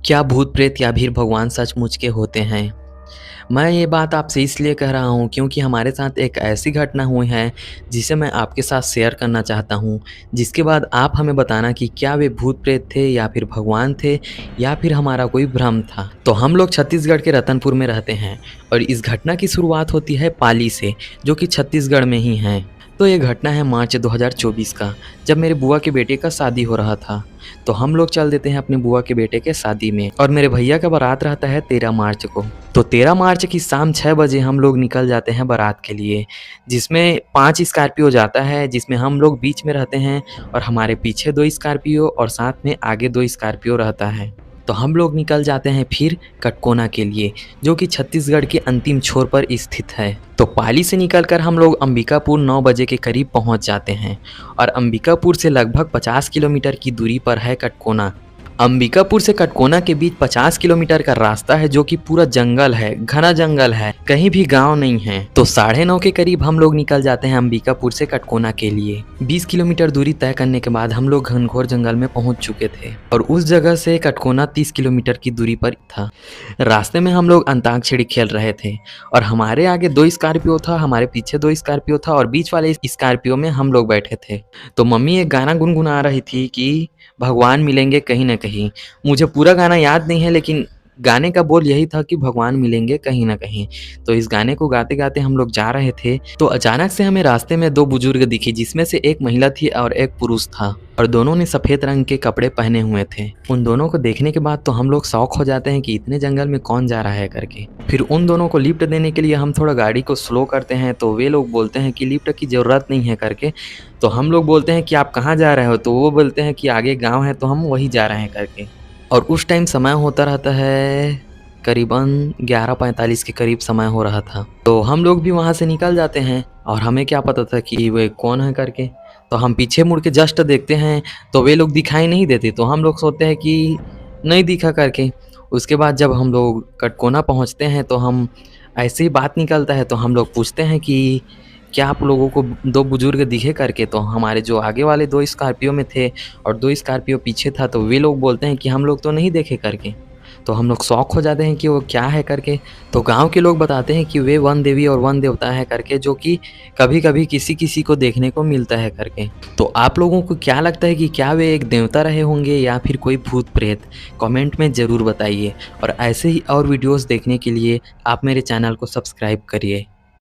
क्या भूत प्रेत या फिर भगवान सचमुच के होते हैं? मैं ये बात आपसे इसलिए कह रहा हूँ क्योंकि हमारे साथ एक ऐसी घटना हुई है जिसे मैं आपके साथ शेयर करना चाहता हूँ। जिसके बाद आप हमें बताना कि क्या वे भूत प्रेत थे या फिर भगवान थे या फिर हमारा कोई भ्रम था। तो हम लोग छत्तीसगढ़ के रतनपुर में रहते हैं और इस घटना की शुरुआत होती है पाली से, जो कि छत्तीसगढ़ में ही है। तो ये घटना है मार्च 2024 का, जब मेरे बुआ के बेटे का शादी हो रहा था। तो हम लोग चल देते हैं अपने बुआ के बेटे के शादी में और मेरे भैया का बारात रहता है 13 मार्च को। तो 13 मार्च की शाम 6 बजे हम लोग निकल जाते हैं बारात के लिए, जिसमें 5 स्कॉर्पियो जाता है, जिसमें हम लोग बीच में रहते हैं और हमारे पीछे 2 स्कॉर्पियो और साथ में आगे 2 स्कॉर्पियो रहता है। तो हम लोग निकल जाते हैं फिर कटकोना के लिए, जो कि छत्तीसगढ़ के अंतिम छोर पर स्थित है। तो पाली से निकलकर हम लोग अंबिकापुर 9 बजे के करीब पहुंच जाते हैं और अंबिकापुर से लगभग 50 किलोमीटर की दूरी पर है कटकोना। अंबिकापुर से कटकोना के बीच 50 किलोमीटर का रास्ता है, जो कि पूरा जंगल है, घना जंगल है, कहीं भी गांव नहीं है। तो 9:30 के करीब हम लोग निकल जाते हैं अंबिकापुर से कटकोना के लिए। 20 किलोमीटर दूरी तय करने के बाद हम लोग घनघोर जंगल में पहुंच चुके थे और उस जगह से कटकोना 30 किलोमीटर की दूरी पर था। रास्ते में हम लोग अंताक्षरी खेल रहे थे और हमारे आगे 2 स्कॉर्पियो था, हमारे पीछे 2 स्कॉर्पियो था और बीच वाले स्कॉर्पियो में हम लोग बैठे थे। तो मम्मी एक गाना गुनगुना रही थी कि भगवान मिलेंगे कहीं न कहीं। मुझे पूरा गाना याद नहीं है, लेकिन गाने का बोल यही था कि भगवान मिलेंगे कहीं न कहीं। तो इस गाने को गाते-गाते हम लोग जा रहे थे, तो अचानक से हमें रास्ते में 2 बुजुर्ग दिखे, जिसमें से एक महिला थी और एक पुरुष था और दोनों ने सफ़ेद रंग के कपड़े पहने हुए थे। उन दोनों को देखने के बाद तो हम लोग शॉक हो जाते हैं कि इतने जंगल में कौन जा रहा है करके। फिर उन दोनों को लिफ्ट देने के लिए हम थोड़ा गाड़ी को स्लो करते हैं, तो वे लोग बोलते हैं कि लिफ्ट की ज़रूरत नहीं है करके। तो हम लोग बोलते हैं कि आप कहाँ जा रहे हो? तो वो बोलते हैं कि आगे गाँव है, तो हम वहीं जा रहे हैं करके। और उस टाइम समय होता रहता है करीबन 11:45 के करीब समय हो रहा था। तो हम लोग भी वहाँ से निकल जाते हैं और हमें क्या पता था कि वे कौन है करके। तो हम पीछे मुड़ के जस्ट देखते हैं तो वे लोग दिखाई नहीं देते, तो हम लोग सोचते हैं कि नहीं दिखा करके। उसके बाद जब हम लोग कटकोना पहुँचते हैं तो हम ऐसे ही बात निकलता है, तो हम लोग पूछते हैं कि क्या आप लोगों को 2 बुजुर्ग दिखे करके। तो हमारे जो आगे वाले 2 स्कॉर्पियो में थे और 2 स्कॉर्पियो पीछे था, तो वे लोग बोलते हैं कि हम लोग तो नहीं देखे करके। तो हम लोग शॉक हो जाते हैं कि वो क्या है करके। तो गांव के लोग बताते हैं कि वे वन देवी और वन देवता है करके, जो कि कभी-कभी किसी-किसी को देखने को मिलता है करके। तो आप लोगों को क्या लगता है कि क्या वे एक देवता रहे होंगे या फिर कोई भूत प्रेत? कमेंट में ज़रूर बताइए और ऐसे ही और वीडियोज़ देखने के लिए आप मेरे चैनल को सब्सक्राइब करिए।